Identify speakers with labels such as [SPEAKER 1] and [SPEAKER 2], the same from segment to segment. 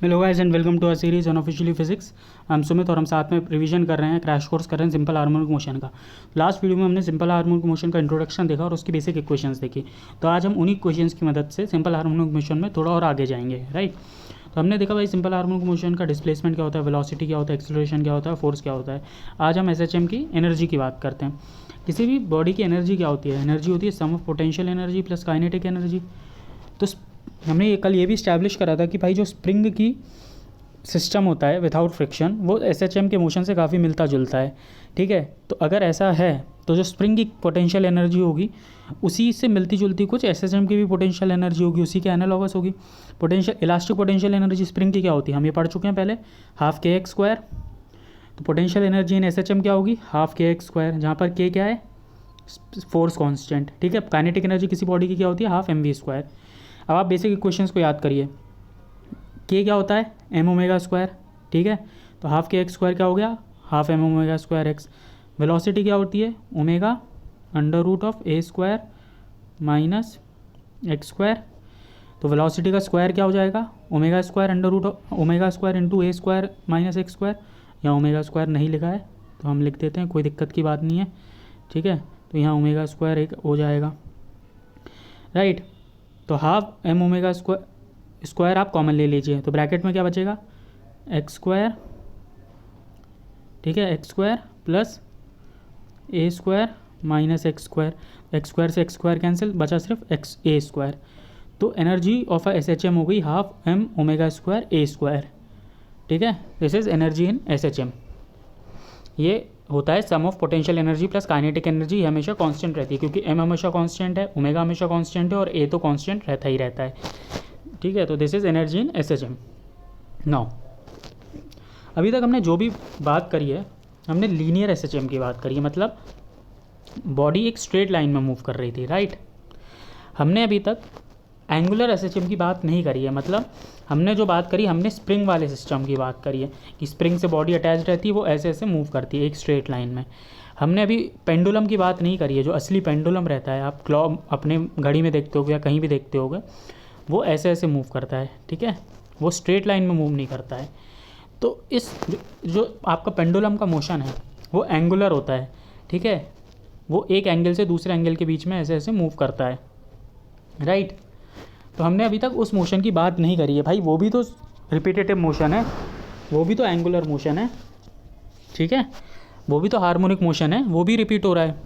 [SPEAKER 1] Hello guys and welcome to a series on officially physics. हम सुमित और हम साथ में रिवीजन कर रहे हैं, क्रैश कोर्स कर रहे हैं सिंपल हार्मोनिक मोशन का। लास्ट वीडियो में हमने सिंपल हार्मोनिक मोशन का इंट्रोडक्शन देखा और उसकी बेसिक इक्वेशंस देखी। तो आज हम उन्हीं इक्वेशंस की मदद से सिंपल हार्मोनिक मोशन में थोड़ा और आगे जाएंगे, राइट। तो हमने देखा भाई सिंपल हार्मोनिक मोशन का डिस्प्लेसमेंट क्या होता है, वेलोसिटी क्या होता है, एक्सेलरेशन क्या होता है, फोर्स क्या होता है। आज हम एसएचएम की एनर्जी की बात करते हैं। किसी भी बॉडी की एनर्जी क्या होती है? एनर्जी होती है sum of potential energy plus kinetic energy. तो हमने कल ये भी इस्टेब्लिश करा था कि भाई जो स्प्रिंग की सिस्टम होता है विदाउट फ्रिक्शन वो एसएचएम के मोशन से काफ़ी मिलता जुलता है, ठीक है। तो अगर ऐसा है तो जो स्प्रिंग की पोटेंशियल एनर्जी होगी उसी से मिलती जुलती कुछ एसएचएम की भी पोटेंशियल एनर्जी होगी, उसी के एनालॉगस होगी। Potential elastic potential energy spring की क्या होती है, हम ये पढ़ चुके हैं पहले, हाफ के एक्स स्क्वायर। तो पोटेंशियल एनर्जी इन एसएचएम क्या होगी, हाफ के एक्स स्क्वायर, जहाँ पर के क्या है, फोर्स कांस्टेंट, ठीक है। काइनेटिक एनर्जी किसी बॉडी की क्या होती है, हाफ एम वी स्क्वायर। अब आप बेसिक इक्वेशंस को याद करिए, के क्या होता है, एम ओमेगा स्क्वायर, ठीक है। तो हाफ के एक्स स्क्वायर क्या हो गया, half M omega square X. Velocity क्या होती है, omega under root of A square minus X square. तो वेलोसिटी का स्क्वायर क्या हो जाएगा, omega square under root of omega square into A square minus X square. यहाँ ओमेगा स्क्वायर नहीं लिखा है तो हम लिख देते हैं, कोई दिक्कत की बात नहीं है, ठीक है। तो यहाँ ओमेगा स्क्वायर एक हो जाएगा, राइट। तो हाफ एम ओमेगा स्क्वायर आप कॉमन ले लीजिए, तो ब्रैकेट में क्या बचेगा, एक्स स्क्वायर, ठीक है, X square plus A square minus X square. X square से एक्स स्क्वायर कैंसिल, बचा सिर्फ एक्स ए स्क्वायर। तो energy of S H M हो गई half M omega square A square, ठीक है। This is energy in S H M. ये होता है sum of potential energy plus kinetic energy, हमेशा कांस्टेंट रहती है क्योंकि एम हमेशा कांस्टेंट है, ओमेगा हमेशा कांस्टेंट है और ए तो कांस्टेंट रहता ही रहता है, ठीक है। तो this is energy in S H M. Now अभी तक हमने जो भी बात करी है, हमने लीनियर एस एच एम की बात करी है, मतलब बॉडी एक स्ट्रेट लाइन में मूव कर रही थी, राइट। हमने अभी तक एंगुलर एस एच एम की बात नहीं करी है, मतलब हमने जो बात करी, हमने स्प्रिंग वाले सिस्टम की बात करी है कि स्प्रिंग से बॉडी अटैच रहती है, वो ऐसे ऐसे मूव करती है एक स्ट्रेट लाइन में। हमने अभी पेंडुलम की बात नहीं करी है, जो असली पेंडुलम रहता है, आप क्लॉक अपने घड़ी में देखते होगे या कहीं भी देखते होगे, वो ऐसे ऐसे मूव करता है, ठीक है, वो स्ट्रेट लाइन में मूव नहीं करता है। तो इस जो आपका पेंडुलम का मोशन है वो एंगुलर होता है, ठीक है, वो एक एंगल से दूसरे एंगल के बीच में ऐसे ऐसे मूव करता है, राइट। तो हमने अभी तक उस मोशन की बात नहीं करी है भाई, वो भी तो रिपीटेटिव मोशन है, वो भी तो एंगुलर मोशन है, ठीक है, वो भी तो हार्मोनिक मोशन है, वो भी रिपीट हो रहा है।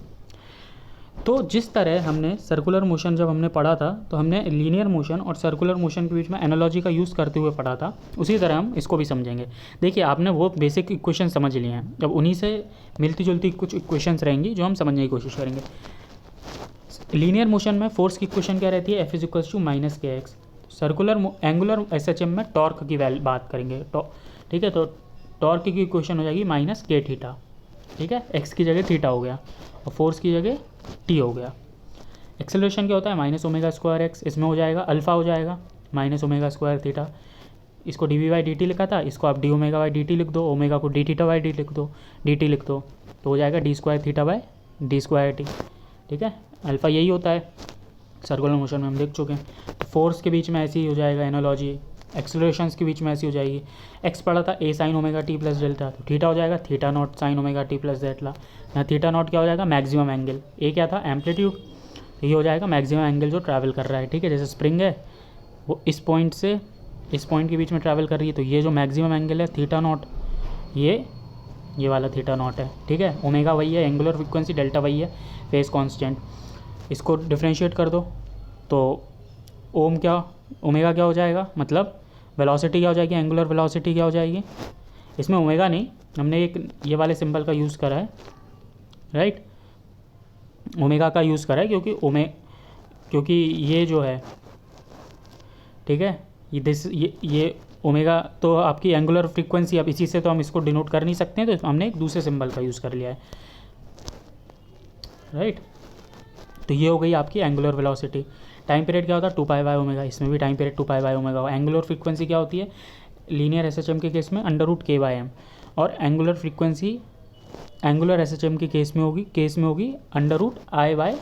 [SPEAKER 1] तो जिस तरह हमने सर्कुलर मोशन जब हमने पढ़ा था तो हमने लीनियर मोशन और सर्कुलर मोशन के बीच में एनालॉजी का यूज़ करते हुए पढ़ा था, उसी तरह हम इसको भी समझेंगे। देखिए आपने वो बेसिक इक्वेशन समझ लिए हैं, अब उन्हीं से मिलती जुलती कुछ इक्वेशंस रहेंगी जो हम समझने की कोशिश करेंगे। लीनियर मोशन में फोर्स की इक्वेशन क्या रहती है, F is equals to minus K X. Circular angular S H M में टॉर्क की बात करेंगे, ठीक है। तो टॉर्क की इक्वेशन हो जाएगी माइनस के थीटा, ठीक है, एक्स की जगह थीटा हो गया और फोर्स की जगह टी हो गया। एक्सेलरेशन क्या होता है, माइनस ओमेगा स्क्वायर एक्स, इसमें हो जाएगा अल्फ़ा हो जाएगा माइनस ओमेगा स्क्वायर थीटा। इसको D V by D T लिखा था, इसको आप D omega by D T लिख दो, ओमेगा को डी थीटा बाई डी लिख दो, डी टी लिख दो, तो हो जाएगा D square theta by D square T, ठीक है। अल्फ़ा यही होता है, सर्कुलर मोशन में हम देख चुके हैं। फोर्स के बीच में ऐसी ही हो जाएगा एनालॉजी, एक्सेलरेशंस के बीच में ऐसी हो जाएगी। एक्स पढ़ा था A sine omega T plus delta, तो थीटा हो जाएगा theta naught sine omega T plus delta. यहाँ थीटा नॉट क्या हो जाएगा, मैक्सिमम एंगल, ए क्या था, एम्पलीट्यूड, तो ये हो जाएगा मैक्सिमम एंगल जो ट्रैवल कर रहा है, ठीक है। जैसे स्प्रिंग है वो इस पॉइंट से इस पॉइंट के बीच में ट्रैवल कर रही है, तो ये जो मैक्सिमम एंगल है थीटा नॉट, ये वाला थीटा नॉट है, ठीक है। ओमेगा वही है, एंगुलर फ्रिक्वेंसी, डेल्टा वही है, फेस कांस्टेंट। इसको डिफ्रेंशिएट कर दो तो ओमेगा क्या हो जाएगा, मतलब वेलोसिटी क्या हो जाएगी, एंगुलर वेलोसिटी क्या हो जाएगी। इसमें ओमेगा नहीं, हमने एक ये वाले सिंबल का यूज़ करा है, राइट, ओमेगा का यूज़ करा है क्योंकि ये जो है, ठीक है, ये ओमेगा तो आपकी एंगुलर फ्रीक्वेंसी, अब इसी से तो हम इसको डिनोट कर नहीं सकते हैं, तो हमने एक दूसरे सिंबल का यूज़ कर लिया है, राइट। तो ये हो गई आपकी एंगुलर वेलोसिटी। टाइम पीरियड क्या होता है, 2 पाई बाय ओमेगा, इसमें भी time period 2 pi by omega. Angular frequency क्या होती है लीनियर एस एच एम के केस में, under root K by M, और angular frequency angular S H M की केस में होगी अंडर रूट आई बाय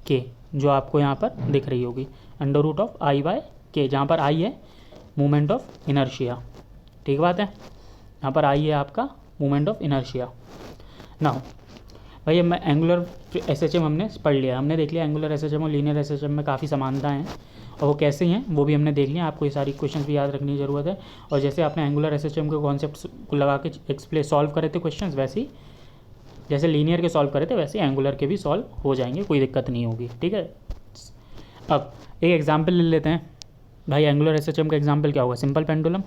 [SPEAKER 1] के, जो आपको यहाँ पर दिख रही होगी, under root of I by K, जहाँ पर आई है मोमेंट ऑफ इनर्शिया। ठीक बात है, यहाँ पर आई है आपका मोमेंट ऑफ इनर्शिया। नाउ भाई मैं एंगुलर एसएचएम हमने पढ़ लिया, हमने देख लिया एंगुलर एसएचएम और लीनियर एसएचएम में काफ़ी समानताएं हैं और वो कैसे हैं वो भी हमने देख लिया। आपको ये सारी क्वेश्चंस भी याद रखने की ज़रूरत है। और जैसे आपने एंगुलर एसएचएम के कॉन्सेप्ट को लगा के सॉल्व करे थे क्वेश्चंस, वैसे ही जैसे लीनियर के सॉल्व करे थे वैसे एंगुलर के भी सॉल्व हो जाएंगे, कोई दिक्कत नहीं होगी। ठीक है, अब एक एग्जाम्पल ले लेते हैं भाई। एंगुलर एसएचएम का एग्जाम्पल क्या होगा? सिंपल पेंडुलम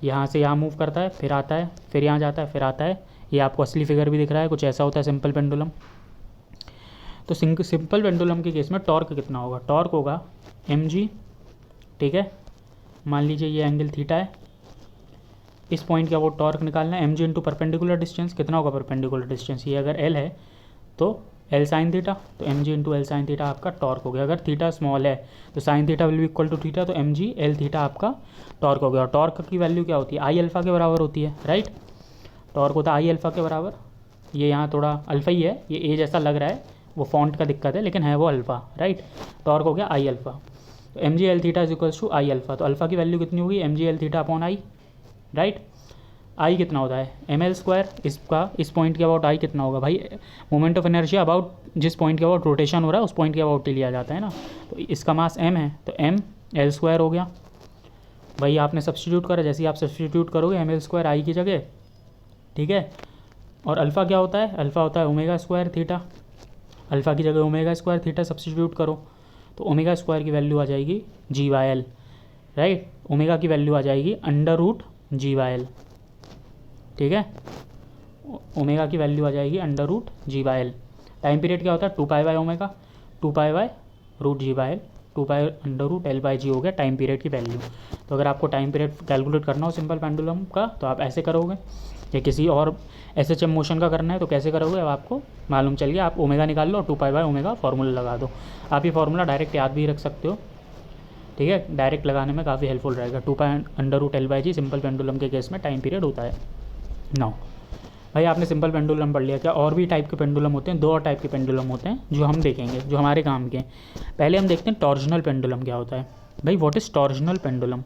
[SPEAKER 1] यहाँ से यहाँ मूव करता है, फिर आता है, फिर यहाँ जाता है, फिर आता है। ये आपको असली फिगर भी दिख रहा है, कुछ ऐसा होता है सिंपल पेंडुलम। तो सिंपल पेंडुलम के केस में टॉर्क कितना होगा? टॉर्क होगा mg। ठीक है, मान लीजिए ये एंगल थीटा है, इस पॉइंट का वो टॉर्क निकालना है। mg इंटू परपेंडिकुलर डिस्टेंस, कितना होगा परपेंडिकुलर डिस्टेंस? ये अगर l है तो l साइन थीटा, तो mg into L sine theta आपका टॉर्क हो गया। अगर थीटा स्मॉल है तो sine theta will be equal to theta, तो mg l थीटा आपका टॉर्क हो गया। और टॉर्क की वैल्यू क्या होती है? आई अल्फ़ा के बराबर होती है, राइट। टॉर्क होता है आई अल्फ़ा के बराबर। ये यहाँ थोड़ा अल्फ़ा ही है, ये ए जैसा लग रहा है, वो फॉन्ट का दिक्कत है, लेकिन है वो अल्फ़ा, राइट। टॉर्क हो गया आई अल्फ़ा, तो M G L theta is equals to I alpha. तो अल्फ़ा की वैल्यू कितनी होगी? M G L theta upon I, right. I कितना होता है? M L square. इसका इस पॉइंट के अबाउट आई कितना होगा भाई? मोमेंट ऑफ इनर्शिया अबाउट जिस पॉइंट के अबाउट रोटेशन हो रहा है उस पॉइंट के अबाउट ही लिया जाता है ना। तो इसका मास एम है, तो एम एल स्क्वायर हो गया। भाई आपने सब्सटीट्यूट करा, जैसे ही आप सब्सटीट्यूट करोगे एम एल स्क्वायर आई की जगह, ठीक है। और अल्फ़ा क्या होता है? अल्फ़ा होता है ओमेगा स्क्वायर थीटा। अल्फ़ा की जगह ओमेगा स्क्वायर थीटा सब्सटीट्यूट करो तो ओमेगा स्क्वायर की वैल्यू आ जाएगी G by L, right. Omega की वैल्यू आ जाएगी under root G by L, ठीक है। ओमेगा की वैल्यू आ जाएगी under root G by L. Time period क्या होता है? 2 pi by omega, 2 pi by root G by L, 2 pi under root L by G हो गया टाइम पीरियड की वैल्यू। तो अगर आपको टाइम पीरियड कैलकुलेट करना हो सिंपल पेंडुलम का तो आप ऐसे करोगे, या किसी और एसएचएम मोशन का करना है तो कैसे करोगे अब आपको मालूम चल गया। आप ओमेगा निकाल लो और 2 पाई बाई ओमेगा फार्मूला लगा दो। आप ये फार्मूला डायरेक्ट याद भी रख सकते हो, ठीक है। डायरेक्ट लगाने में काफ़ी हेल्पफुल रहेगा। 2 pi under root L by G simple pendulum के केस में टाइम पीरियड होता है। नाउ भाई आपने सिंपल पेंडुलम पढ़ लिया। क्या और भी टाइप के पेंडुलम होते हैं? 2 और टाइप के पेंडुलम होते हैं जो हम देखेंगे, जो हमारे काम के। पहले हम देखते हैं टॉर्जनल पेंडुलम क्या होता है। भाई व्हाट इज़ टॉर्जनल पेंडुलम?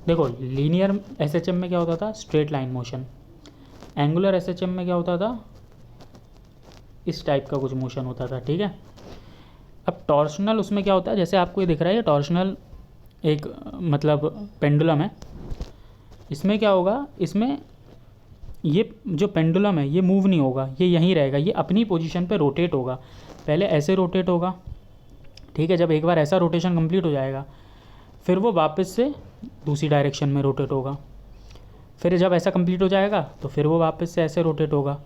[SPEAKER 1] देखो लीनियर एसएचएम में क्या होता था? Straight line motion. Angular SHM में क्या होता था? इस टाइप का कुछ मोशन होता था, ठीक है। अब टॉर्शनल उसमें क्या होता है? जैसे आपको ये दिख रहा है, ये टॉर्शनल एक मतलब पेंडुलम है। इसमें क्या होगा? इसमें ये जो पेंडुलम है ये मूव नहीं होगा, ये यहीं रहेगा, ये अपनी पोजीशन पे रोटेट होगा। पहले ऐसे रोटेट होगा, ठीक है। जब एक बार ऐसा रोटेशन कंप्लीट हो जाएगा फिर वो वापस से दूसरी डायरेक्शन में रोटेट होगा। फिर जब ऐसा कंप्लीट हो जाएगा तो फिर वो वापस से ऐसे रोटेट होगा।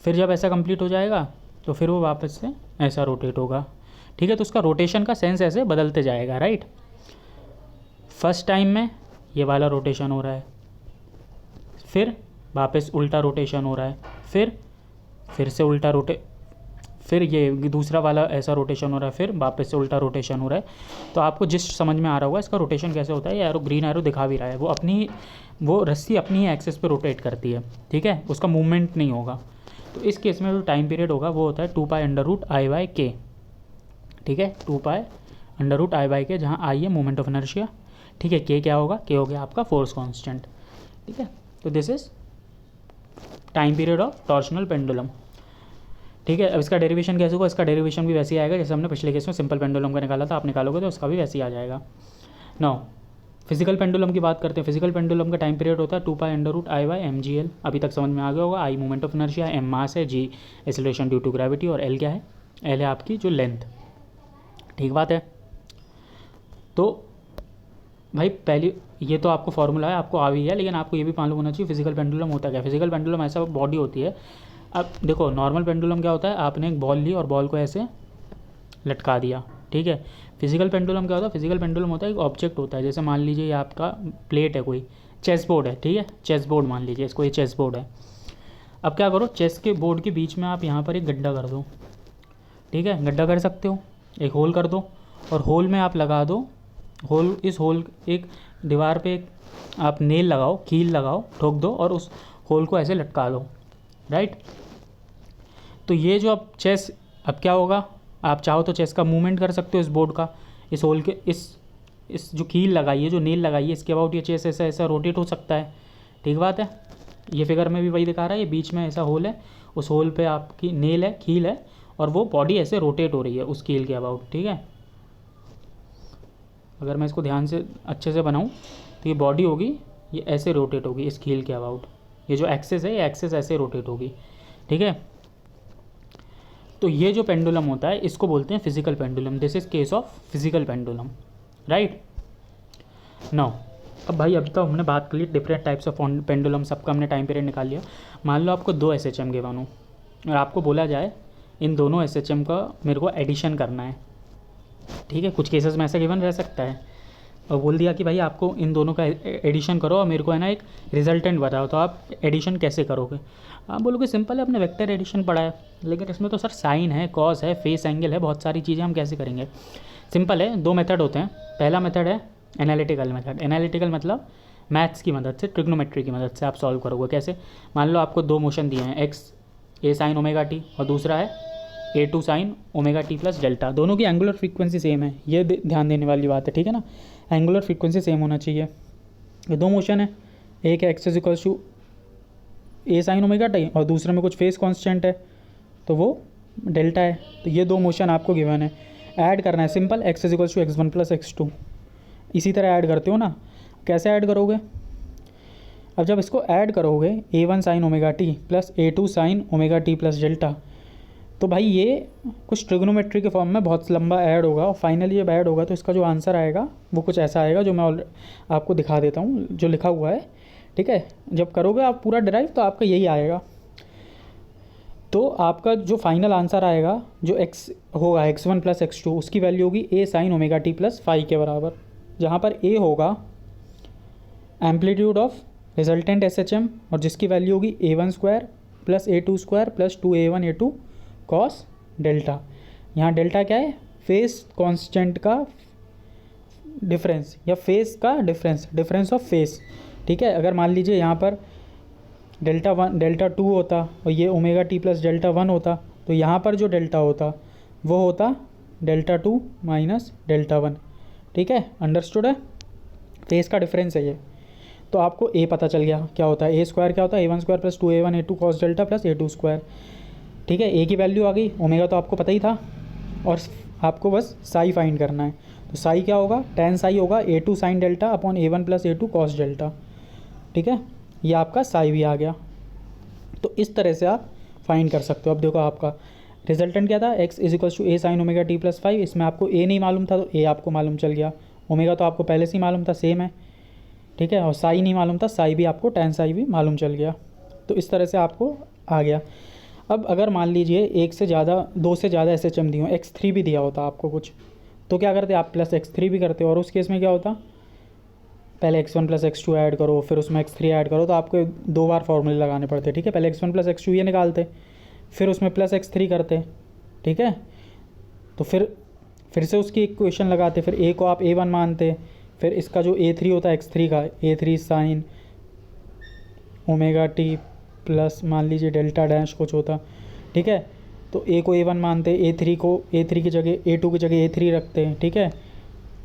[SPEAKER 1] फिर जब ऐसा कंप्लीट हो जाएगा तो फिर वो वापस से ऐसा रोटेट होगा, ठीक है। तो उसका रोटेशन का सेंस ऐसे बदलते जाएगा, राइट। फर्स्ट टाइम में ये वाला रोटेशन हो रहा है, फिर वापस उल्टा रोटेशन हो रहा है, फिर से उल्टा फिर ये दूसरा वाला ऐसा रोटेशन हो रहा है, फिर वापस से उल्टा रोटेशन हो रहा है। तो आपको जिस समझ में आ रहा होगा इसका रोटेशन कैसे होता है, ये एरो ग्रीन एरो दिखा भी रहा है। वो रस्सी अपनी ही एक्सेस पे रोटेट करती है, ठीक है, उसका मूवमेंट नहीं होगा। तो इस केस में जो टाइम पीरियड होगा वो होता है 2 pi under root I by K, ठीक है। 2 pi under root I by K, जहाँ आई है मोमेंट ऑफ इनर्शिया, ठीक है। के क्या होगा? के हो गया आपका फोर्स कांस्टेंट, ठीक है। तो this is time period of torsional pendulum, ठीक है। अब इसका डेरिवेशन कैसे होगा? इसका डेरिवेशन भी वैसे ही आएगा जैसे हमने पिछले केस में सिंपल पेंडुलम का निकाला था। आप निकालोगे तो उसका भी वैसे ही आ जाएगा। नाउ फिजिकल पेंडुलम की बात करते हैं। फिजिकल पेंडुलम का टाइम पीरियड होता है 2 pi under root I by M G L. अभी तक समझ में आ गया होगा। I moment of inertia, M mass है, G acceleration due to gravity, और एल क्या है? एल है आपकी जो लेंथ, ठीक बात है। तो भाई पहली ये तो आपको फॉर्मूला है, आपको आ भी है, लेकिन आपको ये भी मालूम होना चाहिए फिजिकल पेंडुलम होता क्या है। फिजिकल पेंडुलम ऐसा बॉडी होती है। अब देखो नॉर्मल पेंडुलम क्या होता है? आपने एक बॉल ली और बॉल को ऐसे लटका दिया, ठीक है। फिजिकल पेंडुलम क्या होता है? फिजिकल पेंडुलम होता है एक ऑब्जेक्ट होता है, जैसे मान लीजिए ये आपका प्लेट है, कोई चेस बोर्ड है, ठीक है। चेस बोर्ड मान लीजिए इसको, ये चेस बोर्ड है। अब क्या करो, चेस के बोर्ड के बीच में आप यहाँ पर एक गड्ढा कर दो, ठीक है। गड्ढा कर सकते हो, एक होल कर दो, और होल में आप लगा दो होल। इस होल एक दीवार पे आप नेल लगाओ, कील लगाओ, ठोक दो, और उस होल को ऐसे लटका दो, राइट। तो ये जो अब अब क्या होगा? आप चाहो तो चेस का मूवमेंट कर सकते हो इस बोर्ड का, इस होल के, इस इस जो कील लगाई है, जो नेल लगाई है, इसके अबाउट ये चेस ऐसा ऐसा रोटेट हो सकता है। ठीक बात है। ये फिगर में भी वही दिखा रहा है, ये बीच में ऐसा होल है, उस होल पे आपकी नेल है, कील है, और वो बॉडी ऐसे रोटेट हो रही है उस कील के अबाउट। ठीक है, अगर मैं इसको ध्यान से अच्छे से बनाऊँ तो ये बॉडी होगी, ये ऐसे रोटेट होगी इस कील के अबाउट। ये जो एक्सेस है, ये एक्सेस ऐसे रोटेट होगी। ठीक है, तो ये जो पेंडुलम होता है इसको बोलते हैं physical pendulum. This is case of physical pendulum, right. Now अब भाई अभी तो हमने बात कर ली डिफरेंट टाइप्स ऑफ पेंडुलम, सबका हमने टाइम पीरियड निकाल लिया। मान लो आपको 2 SHM गिवन हो और आपको बोला जाए इन दोनों SHM का मेरे को एडिशन करना है। ठीक है, कुछ केसेस में ऐसा गिवन रह सकता है, और बोल दिया कि भाई आपको इन दोनों का एडिशन करो और मेरे को है ना एक रिजल्टेंट बताओ, तो आप एडिशन कैसे करोगे। आप बोलोगे सिंपल है, अपने वेक्टर एडिशन पढ़ा है, लेकिन इसमें तो सर साइन है, कॉस है, फेस एंगल है, बहुत सारी चीज़ें, हम कैसे करेंगे। सिंपल है, 2 मेथड होते हैं। पहला मेथड है एनालिटिकल मेथड। एनालिटिकल मतलब मैथ्स की मदद से, ट्रिग्नोमेट्री की मदद से आप सॉल्व करोगे। कैसे, मान लो आपको 2 मोशन दिए हैं, एक्स ए साइन ओमेगा टी और दूसरा है A2 sign omega T plus delta. दोनों की एंगुलर फ्रीक्वेंसी सेम है, ये ध्यान देने वाली बात है। ठीक है ना, एंगुलर फ्रीक्वेंसी सेम होना चाहिए। ये 2 मोशन है, एक है X is equals to A sine omega T और दूसरे में कुछ फेस कांस्टेंट है, तो वो डेल्टा है। तो ये 2 मोशन आपको गिवन है, ऐड करना है। Simple, X is equals to x1 plus x2, इसी तरह ऐड करते हो ना। कैसे ऐड करोगे, अब जब इसको ऐड करोगे A1 sign omega T plus A2 sign omega T plus delta, तो भाई ये कुछ ट्रिग्नोमेट्री के फॉर्म में बहुत लंबा ऐड होगा, और फाइनली जब ऐड होगा तो इसका जो आंसर आएगा वो कुछ ऐसा आएगा, जो मैं आपको दिखा देता हूँ, जो लिखा हुआ है। ठीक है, जब करोगे आप पूरा डिराइव तो आपका यही आएगा। तो आपका जो फाइनल आंसर आएगा, जो x होगा x1 प्लस x2, उसकी वैल्यू होगी A sine omega T plus phi के बराबर, जहाँ पर A होगा एम्पलीट्यूड ऑफ रिजल्टेंट SHM और जिसकी वैल्यू होगी A1 square plus A2 square plus 2A1 A2 cos delta. यहाँ डेल्टा क्या है, फेस कांस्टेंट का डिफरेंस या फेस का डिफरेंस, डिफरेंस ऑफ फेस। ठीक है, अगर मान लीजिए यहाँ पर डेल्टा 2 होता और ये ओमेगा टी प्लस डेल्टा 1 होता, तो यहाँ पर जो डेल्टा होता वो होता डेल्टा 2 माइनस डेल्टा 1। ठीक है, अंडरस्टूड है, फेस का डिफरेंस है ये। तो आपको ए पता चल गया क्या होता है, ए स्क्वायर क्या होता है, A1 square plus 2A1 A2 cos delta plus A2 square. ठीक है, ए की वैल्यू आ गई, ओमेगा तो आपको पता ही था, और आपको बस साई फाइंड करना है। तो साई क्या होगा, टेन साई होगा A2 sine delta upon A1 plus A2 cos delta. ठीक है, ये आपका साई भी आ गया। तो इस तरह से आप फाइंड कर सकते हो। अब देखो आपका रिजल्टेंट क्या था, x is equals to A sine omega T plus 5। इसमें आपको A नहीं मालूम था तो A आपको मालूम चल गया, ओमेगा तो आपको पहले से ही मालूम था, सेम है। ठीक है, और साई नहीं मालूम था, साई भी आपको टेन साई भी मालूम चल गया। तो इस तरह से आपको आ गया। अब अगर मान लीजिए 1 से ज़्यादा 2 से ज़्यादा SHM दी हो, x3 भी दिया होता आपको कुछ, तो क्या करते आप प्लस x3 भी करते, और उस केस में क्या होता, पहले x1 प्लस x2 ऐड करो, फिर उसमें x3 ऐड करो, तो आपको 2 बार फॉर्मूले लगाने पड़ते। ठीक है, पहले x1 प्लस x2 ये निकालते, फिर उसमें प्लस x3 करते। ठीक है, तो फिर से उसकी इक्वेशन लगाते, फिर a को आप A1 मानते, फिर इसका जो A3 होता है x3 का, A3 sign omega T plus मान लीजिए डेल्टा डैश कुछ होता। ठीक है, तो A को A1 मानते, A3 की जगह A2 की जगह A3 रखते हैं। ठीक है,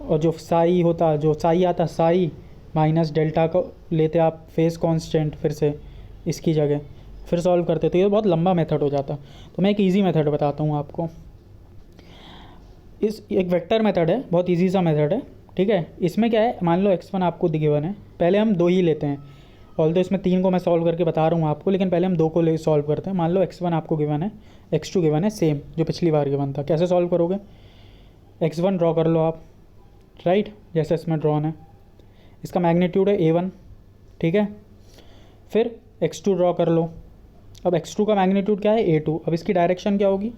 [SPEAKER 1] और जो साई होता, जो साई आता, साई माइनस डेल्टा को लेते आप फेस कांस्टेंट, फिर से इसकी जगह फिर सॉल्व करते, तो ये बहुत लंबा मेथड हो जाता। तो मैं एक इजी मेथड बताता हूँ आपको। एक वेक्टर मेथड है, बहुत इजी सा मेथड है। ठीक है, इसमें क्या है, मान लो x1 आपको गिवन है, पहले हम 2 ही लेते हैं, ऑल तो इसमें 3 को मैं सॉल्व करके बता रहा हूँ आपको, लेकिन पहले हम 2 को ले सॉल्व करते हैं। मान लो x1 आपको गिवन है, x2 गिवन है, सेम जो पिछली बार गिवन था। कैसे सॉल्व करोगे, x1 ड्रॉ कर लो आप, राइट, जैसे इसमें ड्रॉन है, इसका मैग्नीट्यूड है A1। ठीक है, फिर x2 ड्रॉ कर लो, अब x2 का मैग्नीट्यूड क्या है, A2। अब इसकी डायरेक्शन क्या होगी,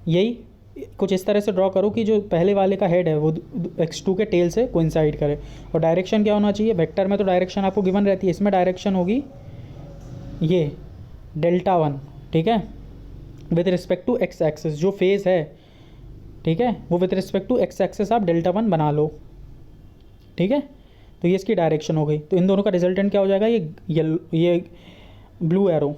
[SPEAKER 1] यही कुछ इस तरह से ड्रॉ करो कि जो पहले वाले का हेड है वो x2 के टेल से कोइंसाइड करे। और डायरेक्शन क्या होना चाहिए, वेक्टर में तो डायरेक्शन आपको गिवन रहती है, इसमें डायरेक्शन होगी ये डेल्टा 1। ठीक है, with respect to x axis, जो फेस है, ठीक है, वो with respect to x axis आप डेल्टा 1 बना लो। ठीक है, तो ये इसकी डायरेक्शन हो गई। तो इन दोनों का रिजल्टेंट क्या हो जाएगा, ये ब्लू एरो।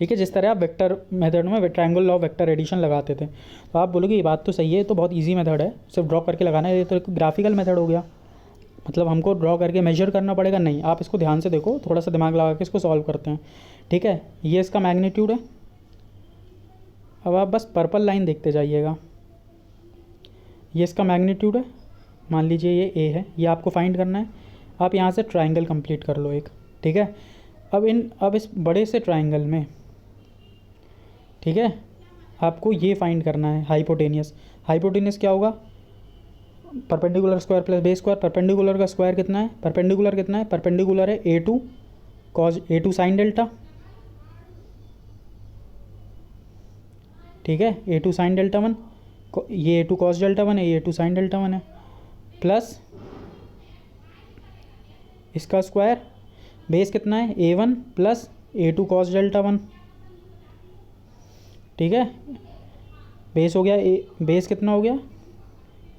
[SPEAKER 1] ठीक है, जिस तरह आप वेक्टर मेथड में ट्रायंगल लॉ वेक्टर एडिशन लगाते थे। तो आप बोलोगे ये बात तो सही है, तो बहुत ईजी मेथड है, सिर्फ ड्रॉ करके लगाना है। ये तो एक ग्राफिकल मेथड हो गया, मतलब हमको ड्रॉ करके मेजर करना पड़ेगा। नहीं, आप इसको ध्यान से देखो, थोड़ा सा दिमाग लगा के इसको सॉल्व करते हैं। ठीक है, ये इसका मैग्नीट्यूड है। अब आप बस पर्पल लाइन देखते जाइएगा, ये इसका मैग्नीट्यूड है। मान लीजिए ये ए है, ये आपको फाइंड करना है। आप यहाँ से ट्राइंगल कंप्लीट कर लो एक। ठीक है, अब इस बड़े से ट्राइंगल में, ठीक है, आपको ये फाइंड करना है हाइपोटेनियस। हाइपोटेनियस क्या होगा? Perpendicular square plus base square. Perpendicular का स्क्वायर कितना है? परपेंडिकुलर कितना है? परपेंडिकुलर है A2 cause A2 sine delta. ठीक है, A2 साइन डेल्टा 1, ये A2 कॉस डेल्टा 1 है, ये A2 साइन डेल्टा 1 है, प्लस इसका स्क्वायर। बेस कितना है? A1 plus A2 cos delta 1। ठीक है, बेस हो गया बेस कितना हो गया?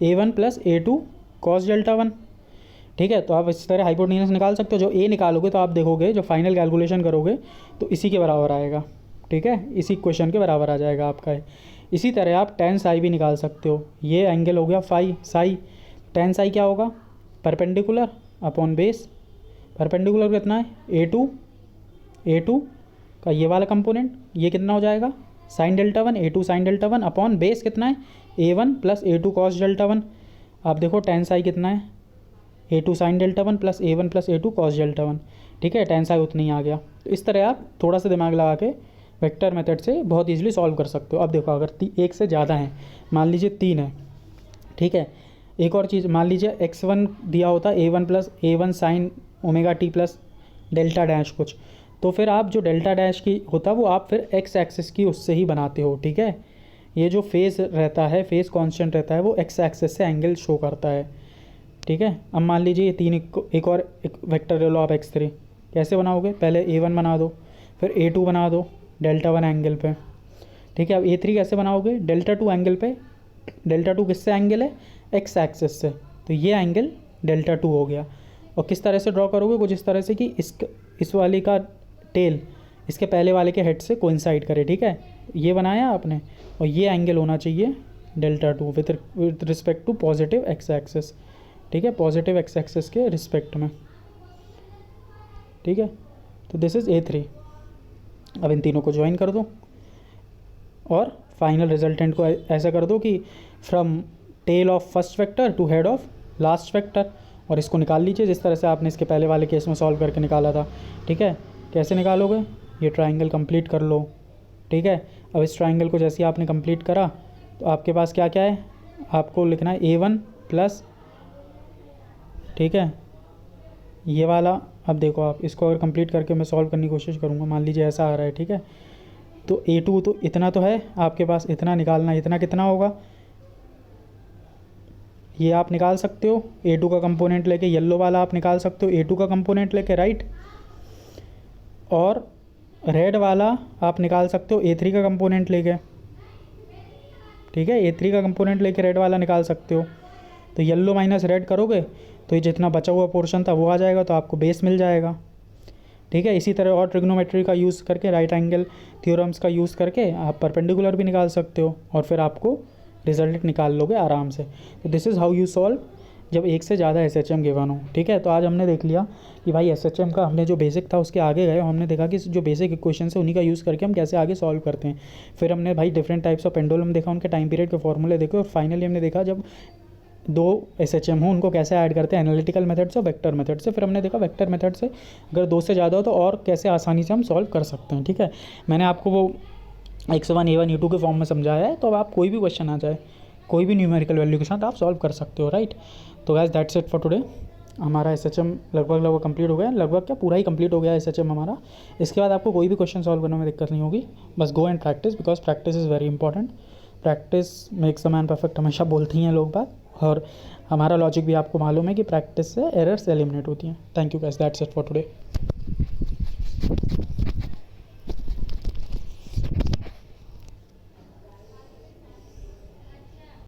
[SPEAKER 1] A1 plus A2 cos delta 1। ठीक है, तो आप इस तरह हाइपोटेन्यूस निकाल सकते हो। जो ए निकालोगे तो आप देखोगे जो फाइनल कैलकुलेशन करोगे तो इसी के बराबर आएगा। ठीक है, इसी इक्वेशन के बराबर आ जाएगा आपका। इसी तरह आप टेन साई भी निकाल सकते हो। ये एंगल हो गया फाई साई। टेन साई क्या होगा? Perpendicular upon base. परपेंडिकुलर कितना है? A2 का ये वाला कंपोनेंट, ये कितना हो जाएगा? Sine delta 1, A2 sine delta 1 upon base कितना है? A1 plus A2 cos delta 1। आप देखो टेन साई कितना है? A2 sine delta 1 plus A1 plus A2 cos delta 1। ठीक है, टेन साई उतना ही आ गया। तो इस तरह आप थोड़ा सा दिमाग लगा के वेक्टर मेथड से बहुत ईजिली सॉल्व कर सकते हो। अब देखो, अगर एक से ज़्यादा हैं, मान लीजिए 3 है। ठीक है, एक और चीज़, मान लीजिए x1 दिया होता A1 plus A1 sign omega T plus delta dash कुछ, तो फिर आप जो डेल्टा डैश की होता वो आप फिर x एक्सिस की उससे ही बनाते हो। ठीक है, ये जो फेस रहता है, फेस कांस्टेंट रहता है, वो x एक्सिस से एंगल शो करता है। ठीक है, अब मान लीजिए ये 3 एक और एक वेक्टर ले लो आप x3। कैसे बनाओगे? पहले A1 बना दो, फिर A2 बना दो डेल्टा 1 एंगल पे। ठीक है, अब A3 कैसे बनाओगे? डेल्टा 2 एंगल पे। डेल्टा 2 किससे एंगल है? x एक्सिस से, तो ये एंगल डेल्टा 2 हो गया। और किस तरह से ड्रॉ करोगे? कुछ इस तरह से कि इस वाले का टेल इसके पहले वाले के हेड से कोइंसाइड करे। ठीक है, ये बनाया आपने, और ये एंगल होना चाहिए delta 2 with respect to positive x axis. ठीक है, पॉजिटिव x एक्सिस के रिस्पेक्ट में। ठीक है, तो दिस इज़ A3। अब इन तीनों को ज्वाइन कर दो और फाइनल रिजल्टेंट को ऐसा कर दो कि from tail of first vector to head of last vector, और इसको निकाल लीजिए जिस तरह से आपने इसके पहले वाले केस में सॉल्व करके निकाला था। ठीक है, कैसे निकालोगे? ये ट्राइंगल कंप्लीट कर लो। ठीक है, अब इस ट्राइंगल को जैसे ही आपने कंप्लीट करा तो आपके पास क्या क्या है? आपको लिखना है A1 प्लस, ठीक है, ये वाला। अब देखो, आप इसको अगर कंप्लीट करके मैं सॉल्व करने की कोशिश करूँगा, मान लीजिए ऐसा आ रहा है। ठीक है, तो A2 तो इतना तो है आपके पास, इतना निकालना, इतना कितना होगा ये आप निकाल सकते हो। A2 का कंपोनेंट लेके, येलो वाला आप निकाल सकते हो A2 का कंपोनेंट लेके, राइट। और रेड वाला आप निकाल सकते हो A3 का कंपोनेंट लेके। ठीक है, A3 का कंपोनेंट लेके रेड वाला निकाल सकते हो। तो येलो माइनस रेड करोगे तो ये जितना बचा हुआ पोर्शन था वो आ जाएगा, तो आपको बेस मिल जाएगा। ठीक है, इसी तरह और ट्रिग्नोमेट्री का यूज़ करके, राइट एंगल थ्योरम्स का यूज़ करके आप परपेंडिकुलर भी निकाल सकते हो, और फिर आपको रिजल्ट निकाल लोगे आराम से। तो this is how you solve जब एक से ज़्यादा SHM गिवन हो। ठीक है, तो आज हमने देख लिया कि भाई SHM का हमने जो बेसिक था उसके आगे गए, हमने देखा कि जो बेसिक इक्वेशन है उन्हीं का यूज़ करके हम कैसे आगे सॉल्व करते हैं। फिर हमने भाई डिफरेंट टाइप्स ऑफ पेंडुलम देखा, उनके टाइम पीरियड के फॉर्मूले देखे, और फाइनली हमने देखा जब 2 SHM हो उनको कैसे ऐड करते हैं, एनालिटिकल मेथड से और वेक्टर मेथड से। फिर हमने देखा वेक्टर मेथड से अगर 2 से ज़्यादा हो तो और कैसे आसानी से हम सॉल्व कर सकते हैं। ठीक है, मैंने आपको वो x1 A1 A2 के फॉर्म में समझाया है, तो अब आप कोई भी क्वेश्चन आ जाए, कोई भी न्यूमेरिकल वैल्यू के साथ आप सॉल्व कर सकते हो, राइट। तो guys that's it for today. हमारा SHM लगभग कंप्लीट हो गया, लगभग क्या पूरा ही कंप्लीट हो गया SHM हमारा। इसके बाद आपको कोई भी क्वेश्चन सॉल्व करने में दिक्कत नहीं होगी, बस go and practice, because practice is very important. Practice makes a man perfect हमेशा बोलती हैं लोग बात, और हमारा लॉजिक भी आपको मालूम है कि प्रैक्टिस से एरर्स एलिमिनेट होती हैं। Thank you guys, that's it for today.